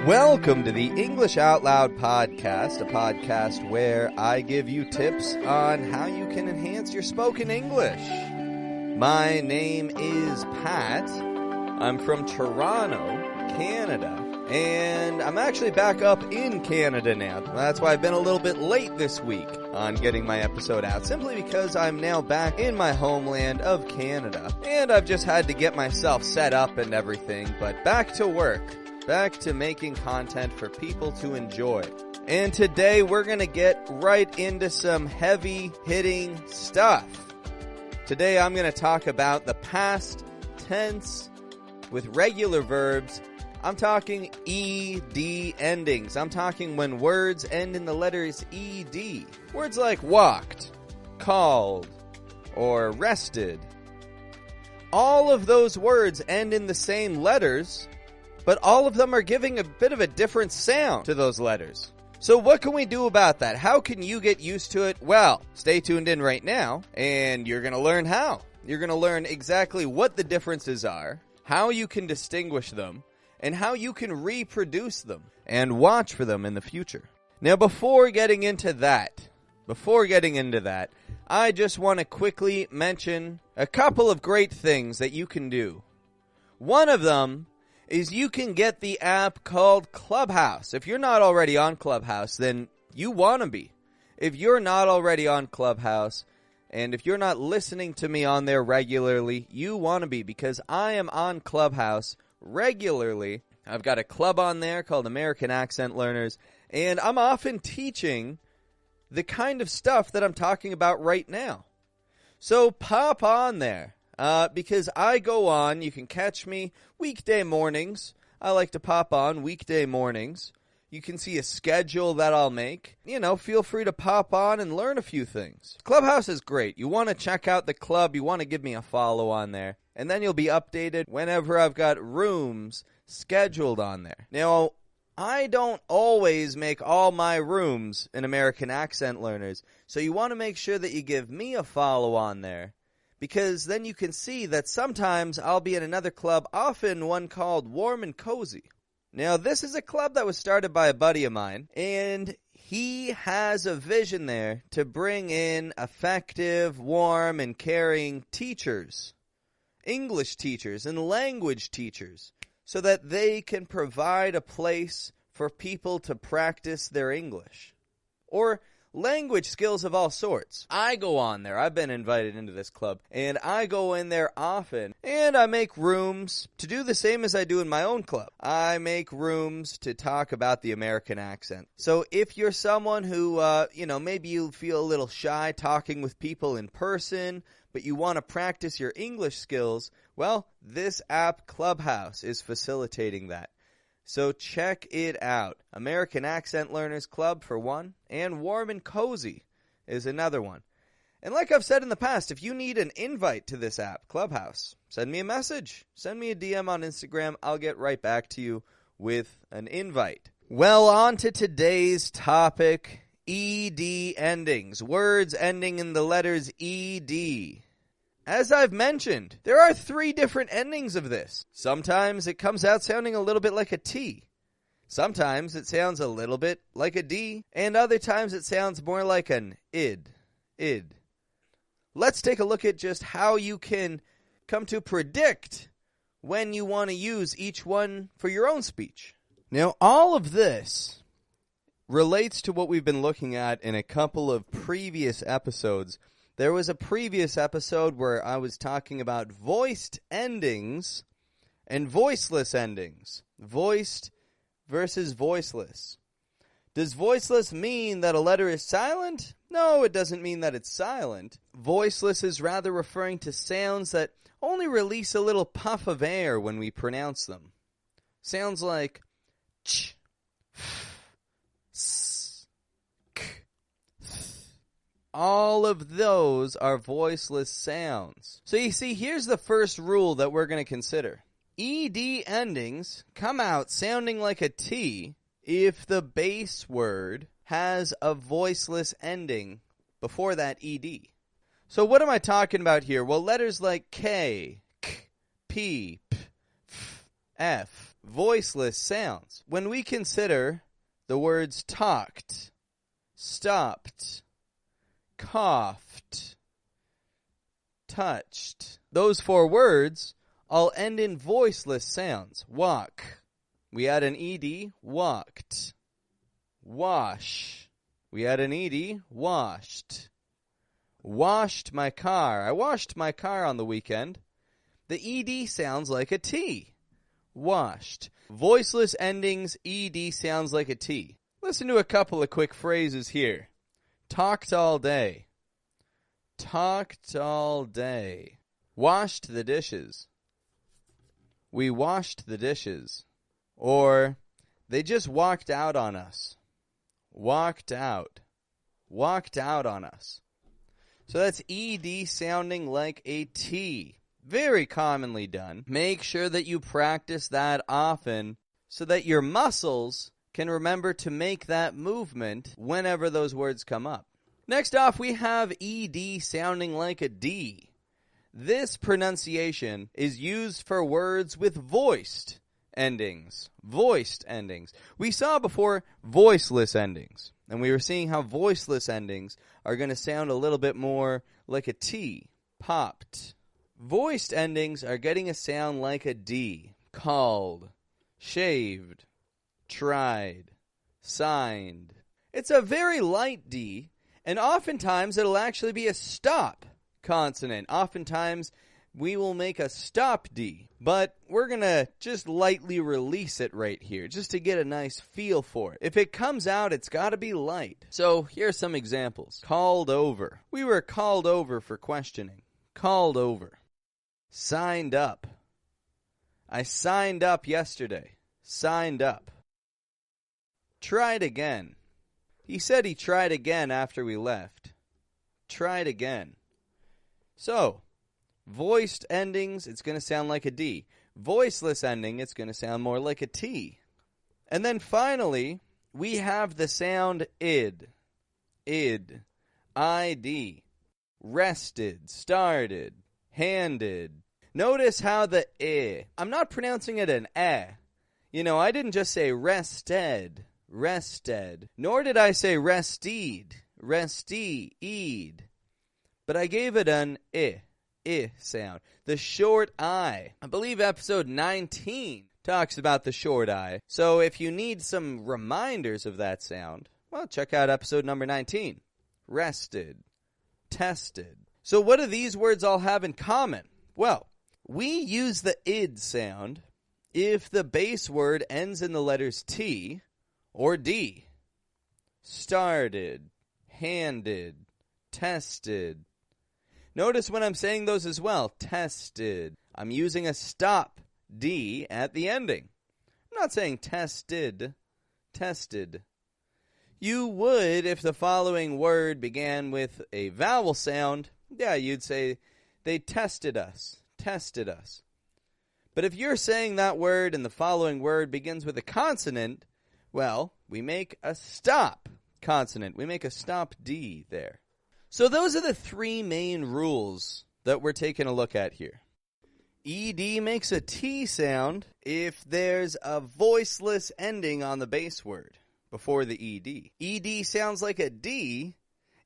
Welcome to the English Out Loud podcast, a podcast where I give you tips on how you can enhance your spoken English. My name is Pat. I'm from Toronto, Canada, and I'm actually back up in Canada now. That's why I've been a little bit late this week on getting my episode out, simply because I'm now back in my homeland of Canada, and I've just had to get myself set up and everything, but back to work. Back to making content for people to enjoy. And today we're going to get right into some heavy-hitting stuff. Today I'm going to talk about the past tense with regular verbs. I'm talking ED endings. I'm talking when words end in the letters ED. Words like walked, called, or rested. All of those words end in the same letters, but all of them are giving a bit of a different sound to those letters. So what can we do about that? How can you get used to it? Well, stay tuned in right now, and you're going to learn how. You're going to learn exactly what the differences are, how you can distinguish them, and how you can reproduce them and watch for them in the future. Now, before getting into that, I just want to quickly mention a couple of great things that you can do. One of them is you can get the app called Clubhouse. If you're not already on Clubhouse, then you want to be. If you're not already on Clubhouse, and if you're not listening to me on there regularly, you want to be, because I am on Clubhouse regularly. I've got a club on there called American Accent Learners, and I'm often teaching the kind of stuff that I'm talking about right now. So pop on there. Because I go on, you can catch me weekday mornings. I like to pop on weekday mornings. You can see a schedule that I'll make. Feel free to pop on and learn a few things. Clubhouse is great. You want to check out the club. You want to give me a follow on there. And then you'll be updated whenever I've got rooms scheduled on there. Now, I don't always make all my rooms in American Accent Learners. So you want to make sure that you give me a follow on there, because then you can see that sometimes I'll be in another club, often one called Warm and Cozy. Now, this is a club that was started by a buddy of mine, and he has a vision there to bring in effective, warm, and caring teachers, English teachers, and language teachers, so that they can provide a place for people to practice their English, or language skills of all sorts. I go on there. I've been invited into this club, and I go in there often, and I make rooms to do the same as I do in my own club. I make rooms to talk about the American accent. So if you're someone who, maybe you feel a little shy talking with people in person, but you want to practice your English skills, well, this app Clubhouse is facilitating that. So check it out. American Accent Learners Club for one, and Warm and Cozy is another one. And like I've said in the past, if you need an invite to this app, Clubhouse, send me a message. Send me a DM on Instagram. I'll get right back to you with an invite. Well, on to today's topic, ED endings, words ending in the letters ED. As I've mentioned, there are 3 different endings of this. Sometimes it comes out sounding a little bit like a T. Sometimes it sounds a little bit like a D. And other times it sounds more like an id. Let's take a look at just how you can come to predict when you want to use each one for your own speech. Now, all of this relates to what we've been looking at in a couple of previous episodes. There was a previous episode where I was talking about voiced endings and voiceless endings. Voiced versus voiceless. Does voiceless mean that a letter is silent? No, it doesn't mean that it's silent. Voiceless is rather referring to sounds that only release a little puff of air when we pronounce them. Sounds like ch, f, s, k, th. All of those are voiceless sounds. So you see, here's the first rule that we're going to consider. ED endings come out sounding like a T if the base word has a voiceless ending before that ED. So what am I talking about here? Well, letters like K, K, P, P, F, F, voiceless sounds. When we consider the words talked, stopped, coughed, touched, those 4 words all end in voiceless sounds. Walk. We add an ed, walked. Wash. We add an ed, washed. Washed my car. I washed my car on the weekend. The ed sounds like a T. Washed. Voiceless endings, ed sounds like a T. Listen to a couple of quick phrases here. Talked all day. Talked all day. Washed the dishes. We washed the dishes. Or, they just walked out on us. Walked out. Walked out on us. So that's ed sounding like a T. Very commonly done. Make sure that you practice that often so that your muscles can remember to make that movement whenever those words come up. Next off, we have ed sounding like a D. This pronunciation is used for words with voiced endings. Voiced endings. We saw before voiceless endings, and we were seeing how voiceless endings are going to sound a little bit more like a T. Popped. Voiced endings are getting a sound like a D. Called. Shaved. Tried. Signed. It's a very light D, and oftentimes it'll actually be a stop consonant. Oftentimes we will make a stop D, but we're going to just lightly release it right here just to get a nice feel for it. If it comes out, it's got to be light. So here's some examples. Called over. We were called over for questioning. Called over. Signed up. I signed up yesterday. Signed up. Tried again. He said he tried again after we left. Tried again. So, voiced endings, it's going to sound like a D. Voiceless ending, it's going to sound more like a T. And then finally, we have the sound id. Id. ID. Rested. Started. Handed. Notice how the I'm not pronouncing it an eh. You know, I didn't just say rested. Rested. Nor did I say resteed. Resteed. But I gave it an sound. The short I. I believe episode 19 talks about the short I. So if you need some reminders of that sound, well, check out episode number 19. Rested. Tested. So what do these words all have in common? Well, we use the id sound if the base word ends in the letters T or D. Started. Handed. Tested. Notice when I'm saying those as well. Tested. I'm using a stop D at the ending. I'm not saying tested. Tested. You would if the following word began with a vowel sound. Yeah, you'd say they tested us. Tested us. But if you're saying that word and the following word begins with a consonant, well, we make a stop consonant. We make a stop D there. So those are the 3 main rules that we're taking a look at here. ED makes a T sound if there's a voiceless ending on the base word before the ED. ED sounds like a D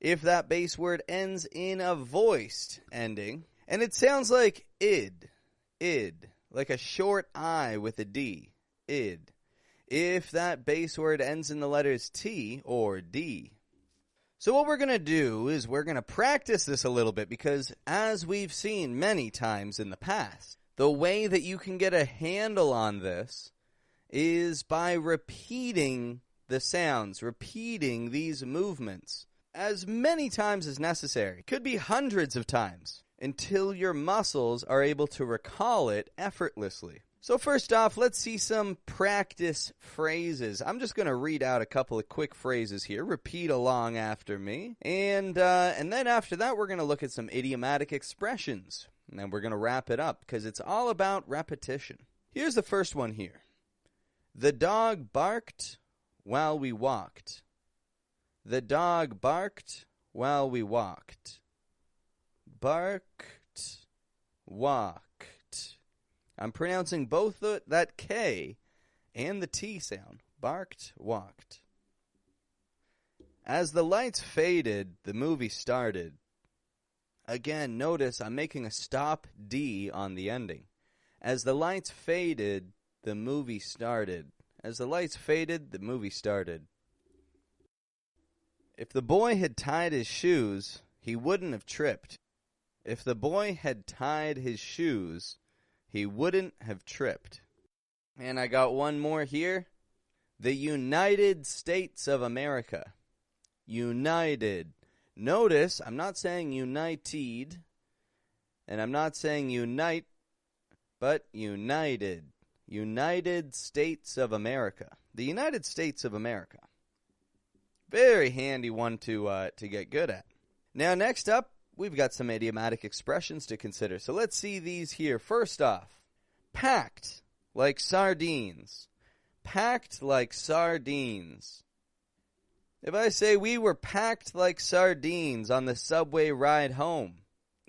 if that base word ends in a voiced ending. And it sounds like id, like a short I with a D, id, if that base word ends in the letters T or D. So what we're going to do is we're going to practice this a little bit because as we've seen many times in the past, the way that you can get a handle on this is by repeating the sounds, repeating these movements as many times as necessary. Could be hundreds of times until your muscles are able to recall it effortlessly. So first off, let's see some practice phrases. I'm just going to read out a couple of quick phrases here. Repeat along after me. And then after that, we're going to look at some idiomatic expressions. And then we're going to wrap it up because it's all about repetition. Here's the first one here. The dog barked while we walked. The dog barked while we walked. Barked, walked. I'm pronouncing both that K and the T sound. Barked, walked. As the lights faded, the movie started. Again, notice I'm making a stop D on the ending. As the lights faded, the movie started. As the lights faded, the movie started. If the boy had tied his shoes, he wouldn't have tripped. If the boy had tied his shoes, he wouldn't have tripped. And I got one more here. The United States of America. United. Notice, I'm not saying united, and I'm not saying unite, but united. United States of America. The United States of America. Very handy one to get good at. Now, next up, we've got some idiomatic expressions to consider. So let's see these here. First off, packed like sardines. Packed like sardines. If I say we were packed like sardines on the subway ride home,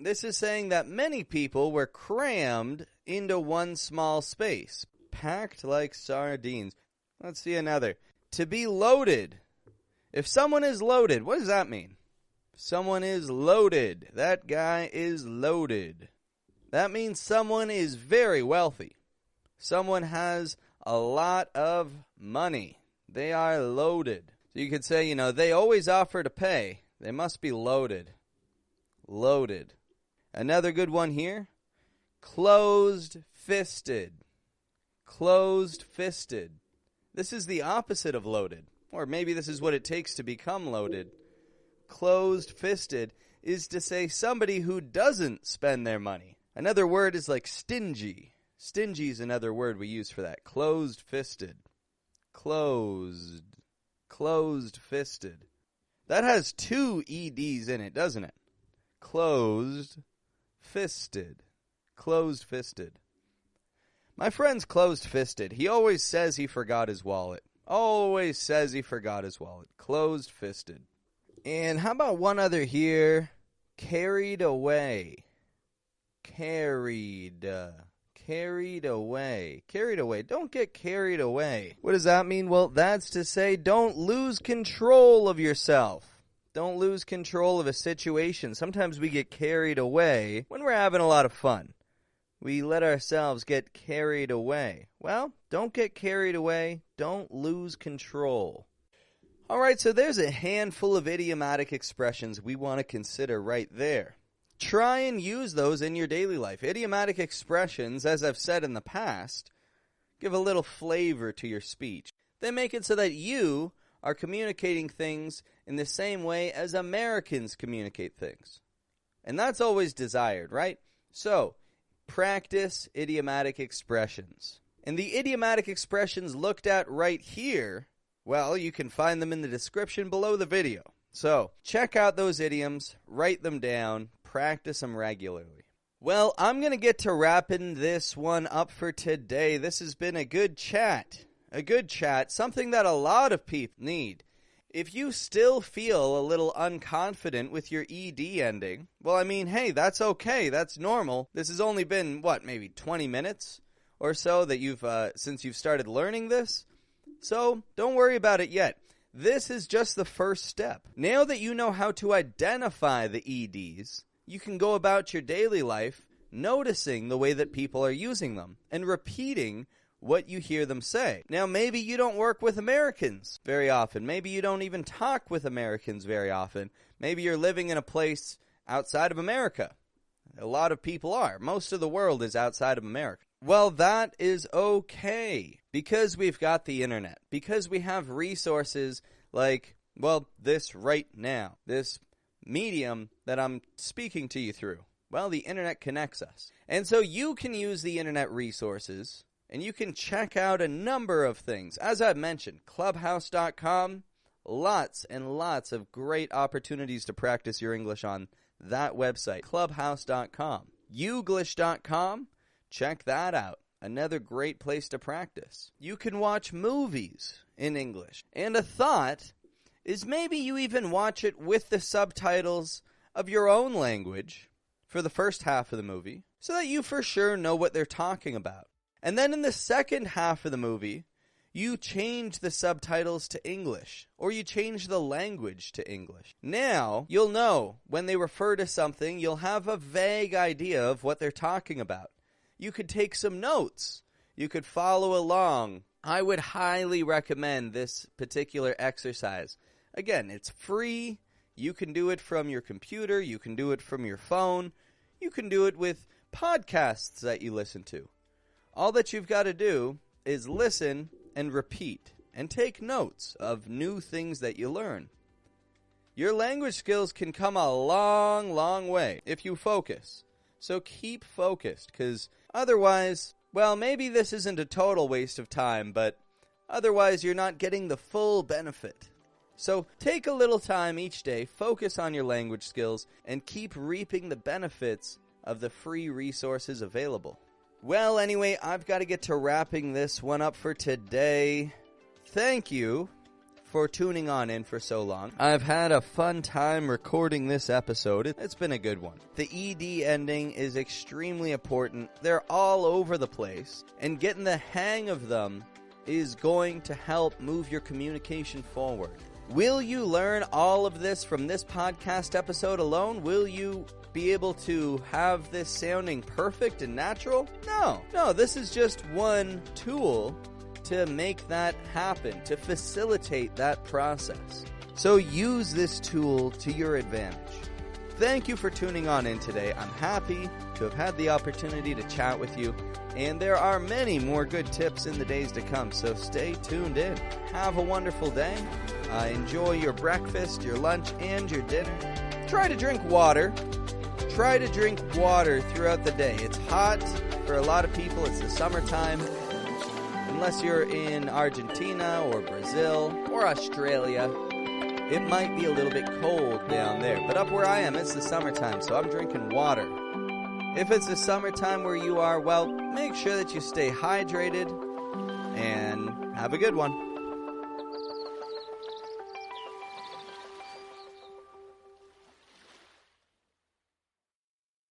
this is saying that many people were crammed into one small space. Packed like sardines. Let's see another. To be loaded. If someone is loaded, what does that mean? Someone is loaded. That guy is loaded. That means someone is very wealthy. Someone has a lot of money. They are loaded. So you could say, they always offer to pay. They must be loaded. Loaded. Another good one here. Closed-fisted. Closed-fisted. This is the opposite of loaded. Or maybe this is what it takes to become loaded. Closed-fisted is to say somebody who doesn't spend their money. Another word is like stingy. Stingy is another word we use for that. Closed-fisted. Closed. Closed-fisted. That has two EDs in it, doesn't it? Closed-fisted. Closed-fisted. My friend's closed-fisted. He always says he forgot his wallet. Always says he forgot his wallet. Closed-fisted. And how about one other here? Carried away. Carried away. Carried away. Don't get carried away. What does that mean? Well, that's to say don't lose control of yourself. Don't lose control of a situation. Sometimes we get carried away when we're having a lot of fun. We let ourselves get carried away. Well, don't get carried away. Don't lose control. All right, so there's a handful of idiomatic expressions we want to consider right there. Try and use those in your daily life. Idiomatic expressions, as I've said in the past, give a little flavor to your speech. They make it so that you are communicating things in the same way as Americans communicate things. And that's always desired, right? So, practice idiomatic expressions. And the idiomatic expressions looked at right here, well, you can find them in the description below the video. So, check out those idioms, write them down, practice them regularly. Well, I'm going to get to wrapping this one up for today. This has been a good chat. A good chat, something that a lot of people need. If you still feel a little unconfident with your ED ending, well, I mean, hey, that's okay. That's normal. This has only been, maybe 20 minutes or so that since you've started learning this. So, don't worry about it yet. This is just the first step. Now that you know how to identify the EDs, you can go about your daily life noticing the way that people are using them and repeating what you hear them say. Now, maybe you don't work with Americans very often. Maybe you don't even talk with Americans very often. Maybe you're living in a place outside of America. A lot of people are. Most of the world is outside of America. Well, that is okay because we've got the internet, because we have resources like, this right now, this medium that I'm speaking to you through. Well, the internet connects us. And so you can use the internet resources and you can check out a number of things. As I've mentioned, clubhouse.com, lots and lots of great opportunities to practice your English on that website, clubhouse.com. Youglish.com, check that out. Another great place to practice. You can watch movies in English. And a thought is maybe you even watch it with the subtitles of your own language for the first half of the movie so that you for sure know what they're talking about. And then in the second half of the movie, you change the subtitles to English, or you change the language to English. Now, you'll know when they refer to something, you'll have a vague idea of what they're talking about. You could take some notes. You could follow along. I would highly recommend this particular exercise. Again, it's free. You can do it from your computer. You can do it from your phone. You can do it with podcasts that you listen to. All that you've got to do is listen and repeat and take notes of new things that you learn. Your language skills can come a long, long way if you focus. So keep focused, because otherwise, well, maybe this isn't a total waste of time, but otherwise you're not getting the full benefit. So take a little time each day, focus on your language skills, and keep reaping the benefits of the free resources available. Well, anyway, I've got to get to wrapping this one up for today. Thank you for tuning on in for so long. I've had a fun time recording this episode. It's been a good one. The ED ending is extremely important. They're all over the place, and getting the hang of them is going to help move your communication forward. Will you learn all of this from this podcast episode alone? Will you be able to have this sounding perfect and natural? No, this is just one tool to make that happen, to facilitate that process. So use this tool to your advantage. Thank you for tuning on in today. I'm happy to have had the opportunity to chat with you, and there are many more good tips in the days to come, so stay tuned in. Have a wonderful day. Enjoy your breakfast, your lunch, and your dinner. Try to drink water. Try to drink water throughout the day. It's hot for a lot of people. It's the summertime. Unless you're in Argentina or Brazil or Australia, it might be a little bit cold down there. But up where I am, it's the summertime, so I'm drinking water. If it's the summertime where you are, well, make sure that you stay hydrated and have a good one.